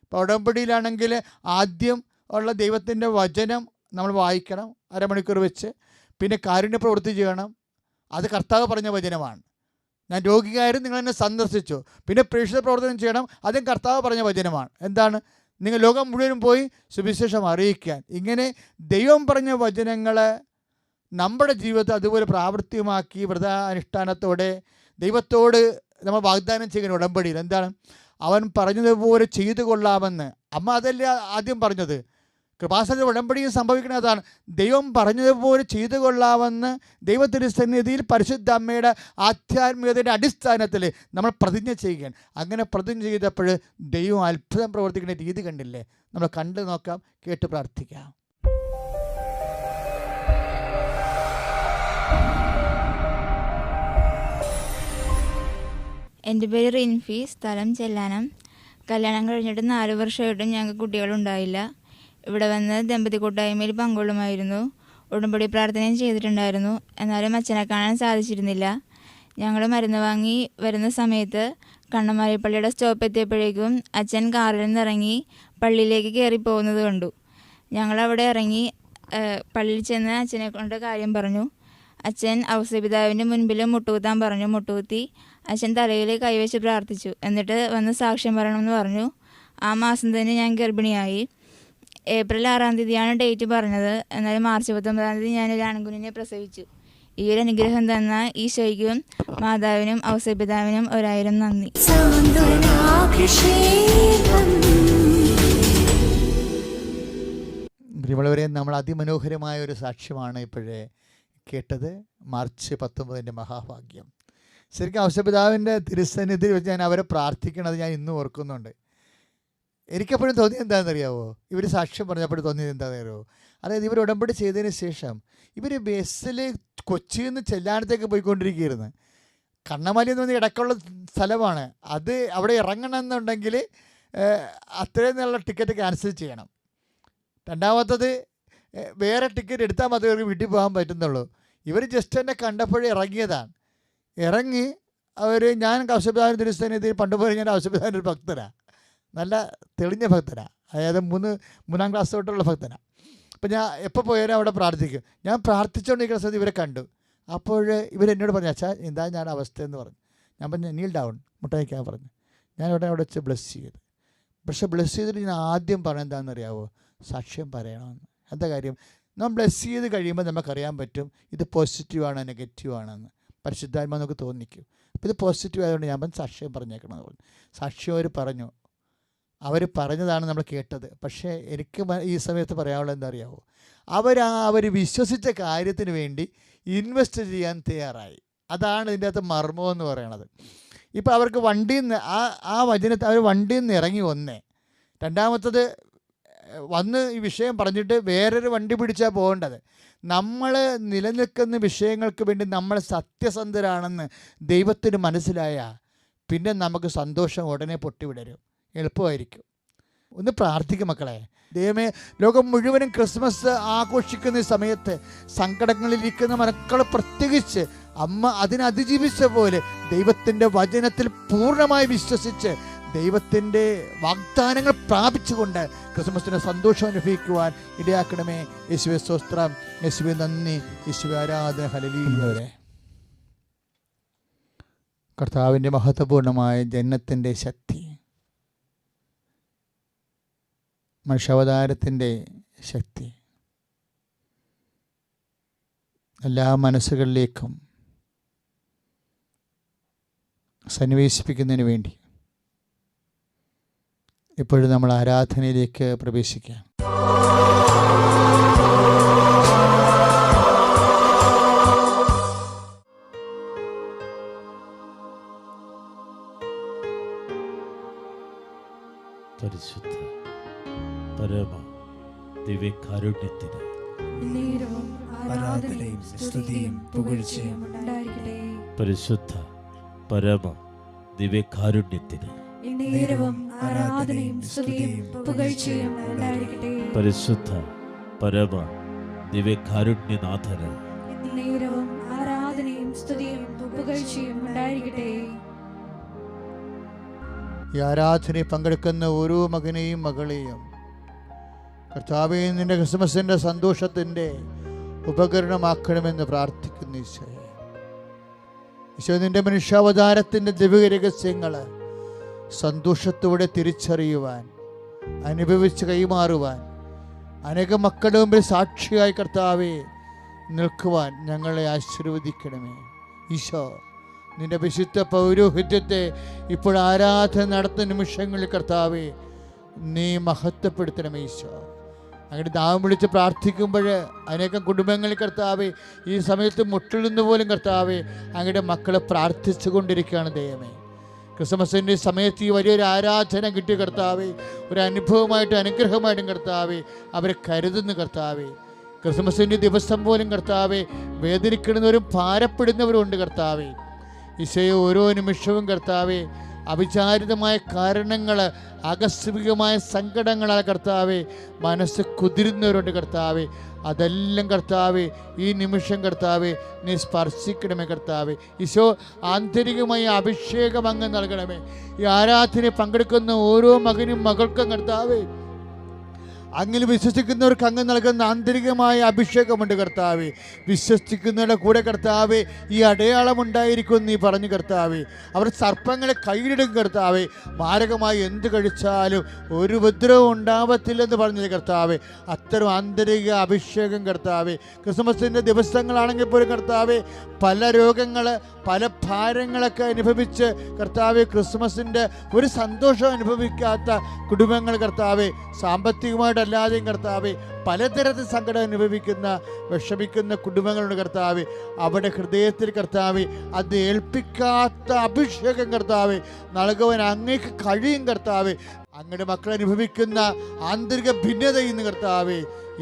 ഇപ്പോൾ ഉടമ്പടിയിലാണെങ്കിൽ ആദ്യം ഉള്ള ദൈവത്തിൻ്റെ വചനം നമ്മൾ വായിക്കണം അരമണിക്കൂർ വെച്ച്. പിന്നെ കാരുണ്യ പ്രവൃത്തി ചെയ്യണം, അത് കർത്താവ് പറഞ്ഞ വചനമാണ്. ഞാൻ രോഗിയായിരുന്നു, നിങ്ങളെന്നെ സന്ദർശിച്ചു. പിന്നെ പ്രേക്ഷിത പ്രവർത്തനം ചെയ്യണം, അതും കർത്താവ് പറഞ്ഞ വചനമാണ്. എന്താണ്? നിങ്ങൾ ലോകം മുഴുവനും പോയി സുവിശേഷം അറിയിക്കാൻ. ഇങ്ങനെ ദൈവം പറഞ്ഞ വചനങ്ങൾ നമ്മുടെ ജീവിതത്തിൽ അതുപോലെ പ്രാവർത്തികമാക്കി വ്രതാനുഷ്ഠാനത്തോടെ ദൈവത്തോട് നമ്മൾ വാഗ്ദാനം ചെയ്യുന്ന ഉടമ്പടിയിൽ എന്താണ്? അവൻ പറഞ്ഞതുപോലെ ചെയ്തു കൊള്ളാമെന്ന്. അമ്മ അതല്ലേ ആദ്യം പറഞ്ഞത്. കൃപാസന ഉടമ്പടിയും സംഭവിക്കുന്നതാണ്. ദൈവം പറഞ്ഞതുപോലെ ചെയ്തു കൊള്ളാമെന്ന് ദൈവത്തിൻ്റെ സന്നിധിയിൽ പരിശുദ്ധ അമ്മയുടെ ആധ്യാത്മികതയുടെ അടിസ്ഥാനത്തിൽ നമ്മൾ പ്രതിജ്ഞ ചെയ്യുകയാണ്. അങ്ങനെ പ്രതിജ്ഞ ചെയ്തപ്പോൾ ദൈവം അത്ഭുതം പ്രവർത്തിക്കുന്ന രീതി കണ്ടില്ലേ? നമ്മൾ കണ്ടു നോക്കാം, കേട്ട് പ്രാർത്ഥിക്കാം. എൻ്റെ പേര് റിൻഫി, സ്ഥലം ചെല്ലാനം. കല്യാണം കഴിഞ്ഞിട്ട് 4 വർഷമായിട്ടും ഞങ്ങൾക്ക് കുട്ടികളുണ്ടായില്ല. ഇവിടെ വന്ന് ദമ്പതി കൂട്ടായ്മയിൽ പങ്കുകൊള്ളുമായിരുന്നു. ഉടമ്പടി പ്രാർത്ഥനയും ചെയ്തിട്ടുണ്ടായിരുന്നു. എന്നാലും അച്ഛനെ കാണാൻ സാധിച്ചിരുന്നില്ല. ഞങ്ങൾ മരുന്ന് വാങ്ങി വരുന്ന സമയത്ത് കണ്ണമാരി പള്ളിയുടെ സ്റ്റോപ്പ് എത്തിയപ്പോഴേക്കും അച്ഛൻ കാറിൽ നിന്നിറങ്ങി പള്ളിയിലേക്ക് കയറി പോകുന്നത് കണ്ടു. ഞങ്ങളവിടെ ഇറങ്ങി പള്ളിയിൽ ചെന്ന് അച്ഛനെ കൊണ്ട് കാര്യം പറഞ്ഞു. അച്ഛൻ ഔസപിതാവിൻ്റെ മുൻപിൽ മുട്ടുകുത്താൻ പറഞ്ഞു. മുട്ടുകുത്തി അച്ഛൻ തലയിൽ കൈവച്ച് പ്രാർത്ഥിച്ചു. എന്നിട്ട് വന്ന് സാക്ഷ്യം പറയണമെന്ന് പറഞ്ഞു. ആ മാസം തന്നെ ഞാൻ ഗർഭിണിയായി. ഏപ്രിൽ 6-ാം തീയതിയാണ് ഡേറ്റ് പറഞ്ഞത്. എന്നാലും മാർച്ച് 19-ാം തീയതി ഞാനൊരു ആൺകുഞ്ഞിനെ പ്രസവിച്ചു. ഈ ഒരു അനുഗ്രഹം തന്ന ഈശോയ്ക്കും മാതാവിനും ഔസപിതാവിനും 1000 നന്ദി. പ്രിയമുള്ളവരെ, നമ്മൾ അതിമനോഹരമായ ഒരു സാക്ഷ്യമാണ് ഇപ്പോഴേ കേട്ടത്. മാർച്ച് 19 മഹാഭാഗ്യം. ശരിക്കും ഔസപിതാവിൻ്റെ തിരുസന്നിധിയിൽ വെച്ച് ഞാൻ അവരെ പ്രാർത്ഥിക്കണത് ഞാൻ ഇന്നും ഓർക്കുന്നുണ്ട്. എനിക്കെപ്പോഴും തോന്നിയത് എന്താണെന്നറിയാവോ? ഇവർ സാക്ഷ്യം പറഞ്ഞപ്പോഴും തോന്നിയത് എന്താണെന്നറിയാവോ? അതായത് ഇവർ ഉടമ്പടി ചെയ്തതിന് ശേഷം ഇവർ ബസ്സിൽ കൊച്ചിയിൽ നിന്ന് ചെല്ലാനത്തേക്ക് പോയിക്കൊണ്ടിരിക്കുകയായിരുന്നു. കണ്ണമാലി എന്ന് പറഞ്ഞാൽ ഇടയ്ക്കുള്ള സ്ഥലമാണ്. അത് അവിടെ ഇറങ്ങണമെന്നുണ്ടെങ്കിൽ അത്രയും നല്ല ടിക്കറ്റ് ക്യാൻസൽ ചെയ്യണം. രണ്ടാമത്തത് വേറെ ടിക്കറ്റ് എടുത്താൽ മാത്രമേ അവർക്ക് വീട്ടിൽ പോകാൻ പറ്റുന്നുള്ളൂ. ഇവർ ജസ്റ്റ് എന്നെ കണ്ടപ്പോഴേ ഇറങ്ങിയതാണ്. ഇറങ്ങി ഞാൻ ഔസപിതാവിൻ്റെ തിരുസന്നിധിയിൽ പണ്ടുപോലെ ഞാൻ ഔസപിതാവിൻ്റെ ഒരു ഭക്തനാണ്, നല്ല തെളിഞ്ഞ ഭക്തനാണ്. അതായത് 3-ാം ക്ലാസ് തൊട്ടുള്ള ഭക്തനാണ്. അപ്പം ഞാൻ എപ്പോൾ പോയാലും അവിടെ പ്രാർത്ഥിക്കും. ഞാൻ പ്രാർത്ഥിച്ചുകൊണ്ടിരിക്കുന്ന സമയത്ത് ഇവരെ കണ്ടു. അപ്പോൾ ഇവരെന്നോട് പറഞ്ഞു, അച്ഛാ എന്താ ഞാൻ അവസ്ഥയെന്ന് പറഞ്ഞു. ഞാൻ പറഞ്ഞു നീൽ ഡൗൺ, മുട്ടയ്ക്കാൻ പറഞ്ഞു. ഞാൻ അവിടെ വെച്ച് ബ്ലെസ് ചെയ്തു. പക്ഷേ ബ്ലെസ് ചെയ്തിട്ട് ഞാൻ ആദ്യം പറഞ്ഞത് എന്താണെന്നറിയാവോ? സാക്ഷ്യം പറയണമെന്ന്. എന്താ കാര്യം? നാം ബ്ലെസ് ചെയ്ത് കഴിയുമ്പോൾ നമുക്കറിയാൻ പറ്റും ഇത് പോസിറ്റീവാണോ നെഗറ്റീവാണെന്ന്. പരിശുദ്ധാത്മ നമുക്ക് തോന്നിക്കും. അപ്പോൾ ഇത് പോസിറ്റീവ് ആയതുകൊണ്ട് ഞാൻ സാക്ഷ്യം പറഞ്ഞേക്കണമെന്ന് പറഞ്ഞു. സാക്ഷ്യം അവർ പറഞ്ഞതാണ് നമ്മൾ കേട്ടത്. പക്ഷേ എനിക്ക് ഈ സമയത്ത് പറയാനുള്ളത് എന്താ അറിയാമോ? അവർ വിശ്വസിച്ച കാര്യത്തിന് വേണ്ടി ഇൻവെസ്റ്റ് ചെയ്യാൻ തയ്യാറായി. അതാണ് ഇതിൻ്റെ അകത്ത് മർമ്മമെന്ന് പറയണത്. ഇപ്പോൾ അവർക്ക് വണ്ടിയിൽ നിന്ന് ആ വചനത്തിൽ അവർ വണ്ടിയിൽ നിന്ന് ഇറങ്ങി വന്നേ. രണ്ടാമത്തത് വന്ന് ഈ വിഷയം പറഞ്ഞിട്ട് വേറൊരു വണ്ടി പിടിച്ചാൽ പോകേണ്ടത്. നമ്മൾ നിലനിൽക്കുന്ന വിഷയങ്ങൾക്ക് വേണ്ടി നമ്മൾ സത്യസന്ധരാണെന്ന് ദൈവത്തിന് മനസ്സിലായാൽ പിന്നെ നമുക്ക് സന്തോഷം ഉടനെ പൊട്ടിവിടരും, എളുപ്പമായിരിക്കും. ഒന്ന് പ്രാർത്ഥിക്കും മക്കളെ. ദൈവമേ, ലോകം മുഴുവനും ക്രിസ്മസ് ആഘോഷിക്കുന്ന ഈ സമയത്ത് സങ്കടങ്ങളിലിരിക്കുന്ന മക്കൾ പ്രത്യേകിച്ച് അമ്മ അതിനതിജീവിച്ച പോലെ ദൈവത്തിൻ്റെ വചനത്തിൽ പൂർണ്ണമായി വിശ്വസിച്ച് ദൈവത്തിൻ്റെ വാഗ്ദാനങ്ങൾ പ്രാപിച്ചുകൊണ്ട് ക്രിസ്മസിന് സന്തോഷം അനുഭവിക്കുവാൻ ഇടയാക്കണമേ. യേശുവേ സ്തോത്രം, യേശുവേ നന്ദി, യേശുവേ ആരാധന. ഹല്ലേലൂയ. കർത്താവിൻ്റെ മഹത്വപൂർണ്ണമായ ജനനത്തിൻ്റെ ശക്തി, മനുഷ്യാവതാരത്തിൻ്റെ ശക്തി എല്ലാ മനസ്സുകളിലേക്കും സന്നിവേശിപ്പിക്കുന്നതിന് വേണ്ടി ഇപ്പോഴും നമ്മൾ ആരാധനയിലേക്ക് പ്രവേശിക്കാം. പരിശുദ്ധ പരമ ദിവ്യകാരുണ്യത്തിന് ആരാധനയും സ്തുതിയും പുകഴ്ചയും പരിശുദ്ധ പരമ ദിവ്യകാരുണ്യത്തിന് എന്നേരവും ആരാധനയും സ്തുതിയും പുകഴ്ചയും ഉണ്ടായിരിക്കട്ടെ. പരിശുദ്ധ പരമ ദിവ്യകാരുണ്യനാഥന് എന്നേരവും ആരാധനയും സ്തുതിയും പുകഴ്ചയും ഉണ്ടായിരിക്കട്ടെ. ഈ ആരാധനയിൽ പങ്കെടുക്കുന്ന ഓരോ മകനെയും മകളെയും കർത്താവേ, നിന്റെ ക്രിസ്മസിൻ്റെ സന്തോഷത്തിൻ്റെ ഉപകരണമാക്കണമെന്ന് പ്രാർത്ഥിക്കുന്നു. ഈശോയെ, ഈശോ, നിന്റെ മനുഷ്യാവതാരത്തിൻ്റെ ദിവ്യ രഹസ്യങ്ങൾ സന്തോഷത്തോടെ തിരിച്ചറിയുവാൻ, അനുഭവിച്ച് കൈമാറുവാൻ, അനേകം മക്കളുടെ മുമ്പിൽ സാക്ഷിയായി കർത്താവേ നിൽക്കുവാൻ ഞങ്ങളെ ആശീർവദിക്കണമേ. ഈശോ, നിന്റെ വിശുദ്ധ പൗരോഹിത്യത്തെ ഇപ്പോൾ ആരാധന നടത്തുന്ന നിമിഷങ്ങളിൽ കർത്താവേ നീ മഹത്വപ്പെടുത്തണമേ. ഈശോ, അങ്ങനെ നാമം വിളിച്ച് പ്രാർത്ഥിക്കുമ്പോൾ അനേകം കുടുംബങ്ങളിൽ കർത്താവേ ഈ സമയത്ത് മുട്ടിടുന്ന പോലും കർത്താവേ അങ്ങയുടെ മക്കളെ പ്രാർത്ഥിച്ചു കൊണ്ടിരിക്കുകയാണ്. ദൈവമേ, ക്രിസ്മസിൻ്റെ സമയത്ത് ഈ വലിയൊരു ആരാധന കിട്ടിയ കർത്താവേ, ഒരു അനുഭവമായിട്ടും അനുഗ്രഹമായിട്ടും കർത്താവേ അവരെ കരുതുന്നു. കർത്താവേ, ക്രിസ്മസിൻ്റെ ദിവസം പോലും കർത്താവേ വേദനിക്കുന്നവരും ഭാരപ്പെടുന്നവരും ഉണ്ട്. കർത്താവേ, ഈശോയെ, ഓരോ നിമിഷവും കർത്താവേ അവിചാരിതമായ കാരണങ്ങൾ, ആകസ്മികമായ സങ്കടങ്ങളാൽ കർത്താവേ മനസ്സ് കുതിരുന്നവരുണ്ട്. കർത്താവേ, അതെല്ലാം കർത്താവേ ഈ നിമിഷം കർത്താവേ നീ സ്പർശിക്കണമേ. കർത്താവേ, ഈശോ, ആന്തരികമായ അഭിഷേകം അങ്ങ് നൽകണമേ. ഈ ആരാധനയിൽ പങ്കെടുക്കുന്ന ഓരോ മകനും മകൾക്കും കർത്താവേ അങ്ങനെ വിശ്വസിക്കുന്നവർക്ക് അങ്ങ് നൽകുന്ന ആന്തരികമായ അഭിഷേകമുണ്ട്. കർത്താവേ, വിശ്വസിക്കുന്നവരുടെ കൂടെ കർത്താവേ ഈ അടയാളം ഉണ്ടായിരിക്കും നീ പറഞ്ഞു. കർത്താവേ, അവർ സർപ്പങ്ങളെ കൈയിലിടും. കർത്താവേ, മാരകമായി എന്ത് കഴിച്ചാലും ഒരു ഉപദ്രവം ഉണ്ടാവത്തില്ലെന്ന് പറഞ്ഞത്. കർത്താവേ, അത്തരം ആന്തരിക അഭിഷേകം കർത്താവേ ക്രിസ്മസിൻ്റെ ദിവസങ്ങളാണെങ്കിൽ പോലും കർത്താവേ പല രോഗങ്ങൾ, പല ഭാരങ്ങളൊക്കെ അനുഭവിച്ച് കർത്താവേ ക്രിസ്മസിൻ്റെ ഒരു സന്തോഷം അനുഭവിക്കാത്ത കുടുംബങ്ങൾ കർത്താവേ സാമ്പത്തികമായിട്ടല്ലാതെയും കർത്താവേ പലതരത്തിൽ സങ്കടം അനുഭവിക്കുന്ന വിഷമിക്കുന്ന കുടുംബങ്ങളുണ്ട്. കർത്താവേ, അവിടെ ഹൃദയത്തിൽ കർത്താവേ അത് ഏൽപ്പിക്കാത്ത അഭിഷേകം കർത്താവേ നൽകുവാൻ അങ്ങേക്ക് കഴിയും. കർത്താവേ, അങ്ങയുടെ മക്കൾ അനുഭവിക്കുന്ന ആന്തരിക ഭിന്നതയിൽ നിന്ന് കർത്താവേ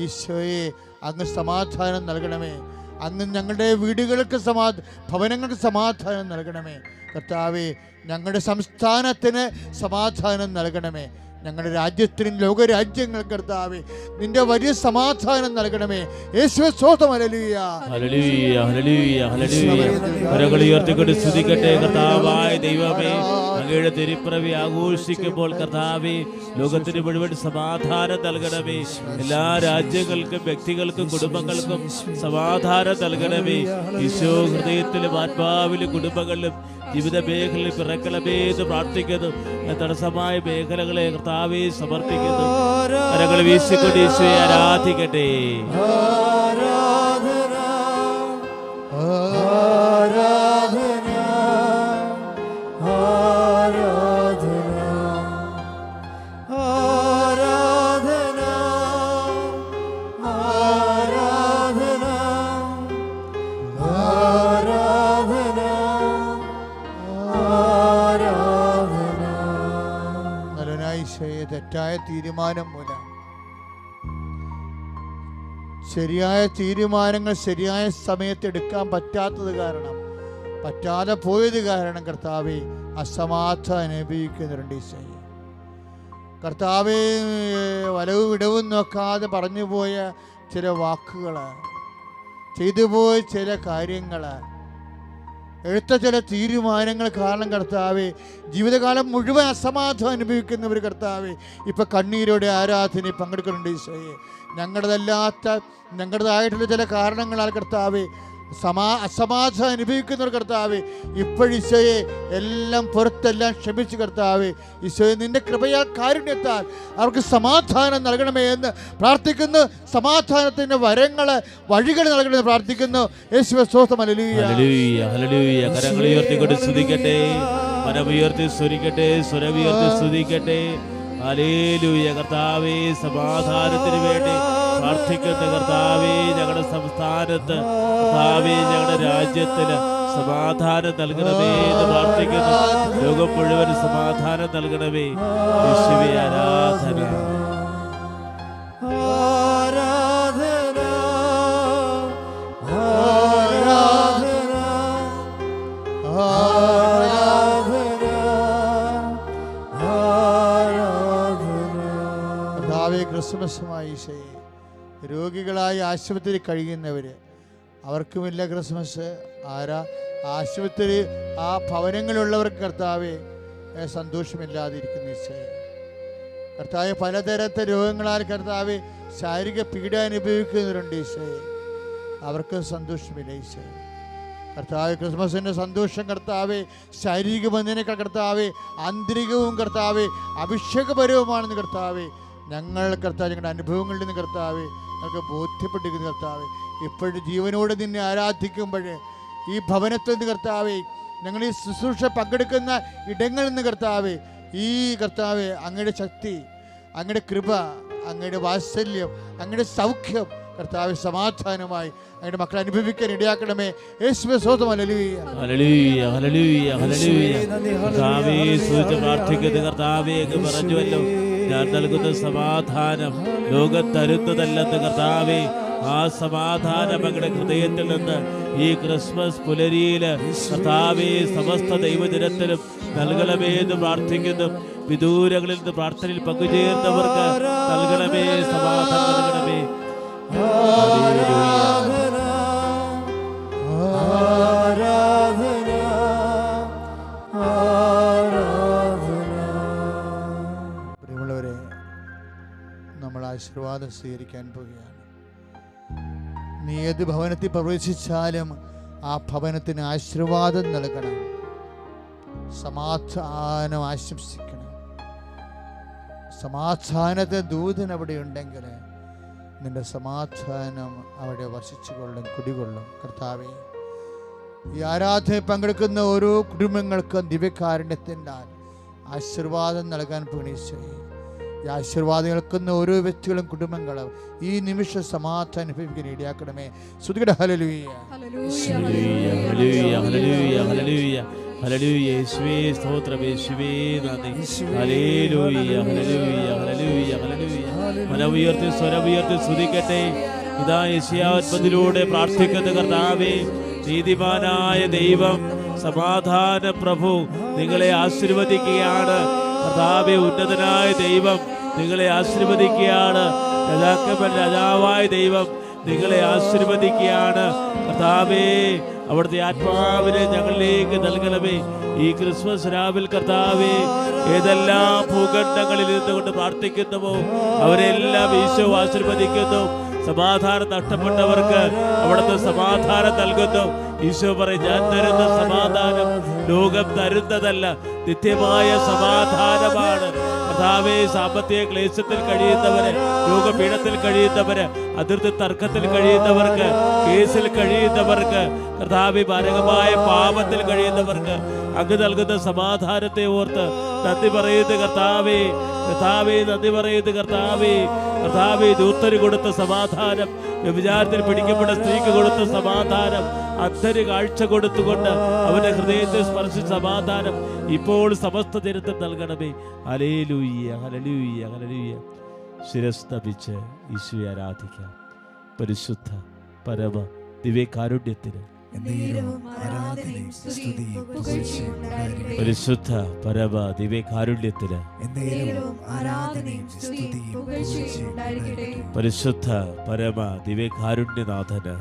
ഈശോയെ അങ്ങ് സമാധാനം നൽകണമേ. അങ്ങ് ഞങ്ങളുടെ വീടുകൾക്ക് ഭവനങ്ങൾക്ക് സമാധാനം നൽകണമേ. കർത്താവേ, ഞങ്ങളുടെ സംസ്ഥാനത്തിന് സമാധാനം നൽകണമേ. ഞങ്ങളുടെ രാജ്യത്തിനും ലോകരാജ്യങ്ങൾ കർത്താവേ നിന്റെ വലിയ സമാധാനം നൽകണമേ. യേശുവേ സ്തോത്രം. ഹല്ലേലൂയ, ഹല്ലേലൂയ, ഹല്ലേലൂയ, ഹല്ലേലൂയ. കരങ്ങൾ ഉയർത്തിക്കൊണ്ട് സ്തുതിക്കട്ടെ. കർത്താവായ ദൈവമേ, അങ്ങയുടെ തിരുപ്പിറവി ആഘോഷിക്കുമ്പോൾ കർത്താവേ ലോകത്തിന് മുഴുവൻ സമാധാനം നൽകണമേ. എല്ലാ രാജ്യങ്ങൾക്കും വ്യക്തികൾക്കും കുടുംബങ്ങൾക്കും സമാധാനം നൽകണമേ. ഈശോ, ഹൃദയത്തിലും ആത്മാവിലും കുടുംബങ്ങളിലും ജീവിത മേഖലയിൽ പിറക്കണമേ എന്ന് പ്രാർത്ഥിക്കുന്നു. തടസ്സമായ മേഖലകളെ കർത്താവേ സമർപ്പിക്കുന്നു. കരങ്ങൾ വീശിക്കൊണ്ട് ഈശോയെ ആരാധിക്കട്ടെ. തെറ്റായ തീരുമാനം മൂലം, ശരിയായ തീരുമാനങ്ങൾ ശരിയായ സമയത്ത് എടുക്കാൻ പറ്റാത്തത് കാരണം, പറ്റാതെ പോയത് കാരണം കർത്താവേ അസമാധാനം അനുഭവിക്കുന്നുണ്ട്. ഈശോയെ, കർത്താവേ, വലവും ഇടവും നോക്കാതെ പറഞ്ഞു പോയ ചില വാക്കുകൾ, ചെയ്തു പോയ ചില കാര്യങ്ങൾ, എടുത്ത ചില തീരുമാനങ്ങൾ കാരണം കർത്താവേ ജീവിതകാലം മുഴുവൻ അസമാധാനം അനുഭവിക്കുന്നവർ കർത്താവേ ഇപ്പം കണ്ണീരോടെ ആരാധനയിൽ പങ്കെടുക്കുന്നുണ്ട്. ഈശോയെ, ഞങ്ങളുടേതായിട്ടുള്ള ചില കാരണങ്ങളാൽ കർത്താവേ അസമാധാനം അനുഭവിക്കുന്നവർ കർത്താവേ ഇപ്പോഴീശോയെ എല്ലാം പുറത്തെല്ലാം ക്ഷമിച്ച് കർത്താവേ ഈശോയെ നിന്റെ കൃപയാൽ കാരുണ്യത്താൽ അവർക്ക് സമാധാനം നൽകണമേ എന്ന് പ്രാർത്ഥിക്കുന്നു. സമാധാനത്തിൻ്റെ വഴികൾ നൽകണമെന്ന് പ്രാർത്ഥിക്കുന്നു. യേശുവേ സ്തോത്രം. ഹല്ലേലൂയ, ഹല്ലേലൂയ, ഹല്ലേലൂയ. കരങ്ങൾ ഉയർത്തിക്കൊണ്ട് സ്തുതിക്കട്ടെ. മനമുയർത്തി സ്തുതിക്കട്ടെ, സ്വരമുയർത്തി സ്തുതിക്കട്ടെ. ഹല്ലേലൂയ. കർത്താവേ, സമാധാനത്തിന് വേണ്ടി പ്രാർത്ഥിക്കുന്ന കർത്താവേ, ഞങ്ങളുടെ സംസ്ഥാനത്ത് കർത്താവേ ഞങ്ങളുടെ രാജ്യത്തിന് സമാധാനം നൽകണമേ എന്ന് പ്രാർത്ഥിക്കുന്നു. ലോകം മുഴുവൻ സമാധാനം നൽകണമേ. യേശുവേ ആരാധന. രോഗികളായി ആശുപത്രിയിൽ കഴിയുന്നവർ, അവർക്കുമില്ല ക്രിസ്മസ്. ആശുപത്രി ആ ഭവനങ്ങളിലുള്ളവർക്ക് കർത്താവെ സന്തോഷമില്ലാതിരിക്കുന്ന ഈശോയെ. കർത്താവെ പലതരത്തെ രോഗങ്ങളാൽ കർത്താവെ ശാരീരിക പീഡ അനുഭവിക്കുന്നവരുണ്ട് ഈശോയെ, അവർക്ക് സന്തോഷമില്ല ഈശോയെ. കർത്താവെ ക്രിസ്മസിൻ്റെ സന്തോഷം കർത്താവെ ശാരീരിക ബന്ധനേക്കാൾ കർത്താവെ ആന്തരികവും കർത്താവെ അഭിഷേകപരവുമാണെന്ന് കർത്താവെ ഞങ്ങൾ കർത്താവ് ഞങ്ങളുടെ അനുഭവങ്ങളിൽ നിന്ന് കർത്താവെ ഞങ്ങൾക്ക് ബോധ്യപ്പെട്ടിരിക്കുന്നു കർത്താവെ. ഇപ്പോഴും ജീവനോട് നിന്നെ ആരാധിക്കുമ്പോൾ ഈ ഭവനത്തിൽ നിന്ന് കർത്താവെ ഞങ്ങൾ ഈ ശുശ്രൂഷ പങ്കെടുക്കുന്ന ഇടങ്ങളിൽ നിന്ന് കർത്താവെ ഈ കർത്താവെ അങ്ങയുടെ ശക്തി, അങ്ങയുടെ കൃപ, അങ്ങയുടെ വാത്സല്യം, അങ്ങയുടെ സൗഖ്യം കർത്താവെ സമാധാനമായി അങ്ങയുടെ മക്കളെ അനുഭവിക്കാൻ ഇടയാക്കണമേ. യേശുവേ സ്തോത്രം. ഹല്ലേലൂയ ഹല്ലേലൂയ ഹല്ലേലൂയ ഹല്ലേലൂയ. കർത്താവേ സ്തുതിച്ച് പ്രാർത്ഥിക്കുന്ന കർത്താവേ, അങ്ങ് പറഞ്ഞുവല്ലോ ഞാൻ നൽകുന്ന സമാധാനം ലോകത്തരുന്നതല്ലെന്ന് കർത്താവേ. ആ സമാധാനം അങ്ങയുടെ ഹൃദയത്തിൽ നിന്ന് ഈ ക്രിസ്മസ് പുലരിയിൽ കർത്താവേ സമസ്ത ദൈവജനത്തിലും നൽകണമേന്ന് പ്രാർത്ഥിക്കുന്നു. വിദൂരങ്ങളിൽ നിന്ന് പ്രാർത്ഥനയിൽ പങ്കുചേർന്നവർക്ക് നൽകണമേ, സമാധാനം നൽകണമേ. പ്രിയമുള്ളവരെ, നമ്മൾ ആശീർവാദം സ്വീകരിക്കാൻ പോവുകയാണ്. നീ ഏത് ഭവനത്തിൽ പ്രവേശിച്ചാലും ആ ഭവനത്തിന് ആശീർവാദം നൽകണം, സമാധാനം ആശംസിക്കണം. സമാധാനത്തെ ദൂതൻ അവിടെ ഉണ്ടെങ്കിൽ നിന്റെ സമാധാനം അവിടെ വസിച്ചുകൊള്ളും, കുടികൊള്ളും. കർത്താവേ, ഈ ആരാധനയിൽ പങ്കെടുക്കുന്ന ഓരോ കുടുംബങ്ങൾക്കും ദിവ്യകാരുണ്യത്തിൻ്റെ ആശീർവാദം നൽകാൻ പോണീശോയെ. ഈ ആശീർവാദം കേൾക്കുന്ന ഓരോ വ്യക്തികളും കുടുംബങ്ങളും ഈ നിമിഷം സമാധാനം അനുഭവിക്കാൻ ഇടയാക്കണമേ. സ്തുതിക്കട്ടെ. ഹല്ലേലൂയ ഹല്ലേലൂയ ഹല്ലേലൂയ ഹല്ലേലൂയ ഹല്ലേലൂയ. യേശുവേ സ്തോത്രം, യേശുവേ നന്ദി. ഹല്ലേലൂയ ഹല്ലേലൂയ ഹല്ലേലൂയ ഹല്ലേലൂയ. മനമുയർത്തി സ്വരമുയർത്തി സ്തുതിക്കട്ടെ. ഇതാ യെശയ്യാവിലൂടെ പ്രാർത്ഥിക്കുന്ന കർത്താവേ, നീതിമാനായ ദൈവം സമാധാന പ്രഭു നിങ്ങളെ ആശീർവദിക്കുകയാണ്. കർത്താവേ, ഉന്നതനായ ദൈവം നിങ്ങളെ ആശീർവദിക്കുകയാണ്. രാജാവായ ദൈവം നിങ്ങളെ ആശീർവദിക്കുകയാണ്. കർത്താവേ, അവിടുത്തെ ആത്മാവിനെ ഞങ്ങളിലേക്ക് നൽകണമേ. ഈ ക്രിസ്മസ് രാവിൽ കർത്താവേ, ഏതെല്ലാം ഭൂഖണ്ഡങ്ങളിൽ നിന്നുകൊണ്ട് പ്രാർത്ഥിക്കുന്നുവോ അവരെല്ലാം ഈശോ ആശീർവദിക്കുന്നു. സമാധാനം നഷ്ടപ്പെട്ടവർക്ക് അവിടുത്തെ സമാധാനം നൽകുന്നു. ഈശോ പറയും, ഞാൻ തരുന്ന സമാധാനം ലോകം തരുന്നതല്ല, നിത്യമായ സമാധാനമാണ്. കർത്താവേ, സാമ്പത്തിക ക്ലേശത്തിൽ കഴിയുന്നവര്, രോഗപീഠത്തിൽ കഴിയുന്നവര്, അതിർത്തി തർക്കത്തിൽ കഴിയുന്നവർക്ക്, കേസിൽ കഴിയുന്നവർക്ക്, കർത്താവേ മാരകമായ പാപത്തിൽ കഴിയുന്നവർക്ക് അങ്ങ് നൽകുന്ന സമാധാനത്തെ ഓർത്ത് നന്ദി പറയുന്നത് കർത്താവേ. കർത്താവേ, നന്ദി പറയുന്നത് കർത്താവേ. കർത്താവേ, ദൂതന് കൊടുത്ത സമാധാനം, വ്യഭിചാരത്തിൽ പിടിക്കപ്പെട്ട സ്ത്രീക്ക് കൊടുത്ത സമാധാനം, അന്ധന് കാഴ്ച കൊടുത്തുകൊണ്ട് അവന്റെ ഹൃദയത്തെ സ്പർശിച്ച സമാധാനം ഇപ്പോൾ സമസ്ത ജനത്തിൽ നൽകണമേ. ഹല്ലേലൂയ ഹല്ലേലൂയ ഹല്ലേലൂയ. ശിരസ്തപിച്ച് ഈശോയെ ആരാധിക്കാം. പരിശുദ്ധ പരമ ദിവ്യകാരുണ്യത്തിന് പരിശുദ്ധ പരമ ദിവ്യകാരുണ്യത്തിന് പരിശുദ്ധ പരമ ദിവ്യകാരുണ്യനാഥന്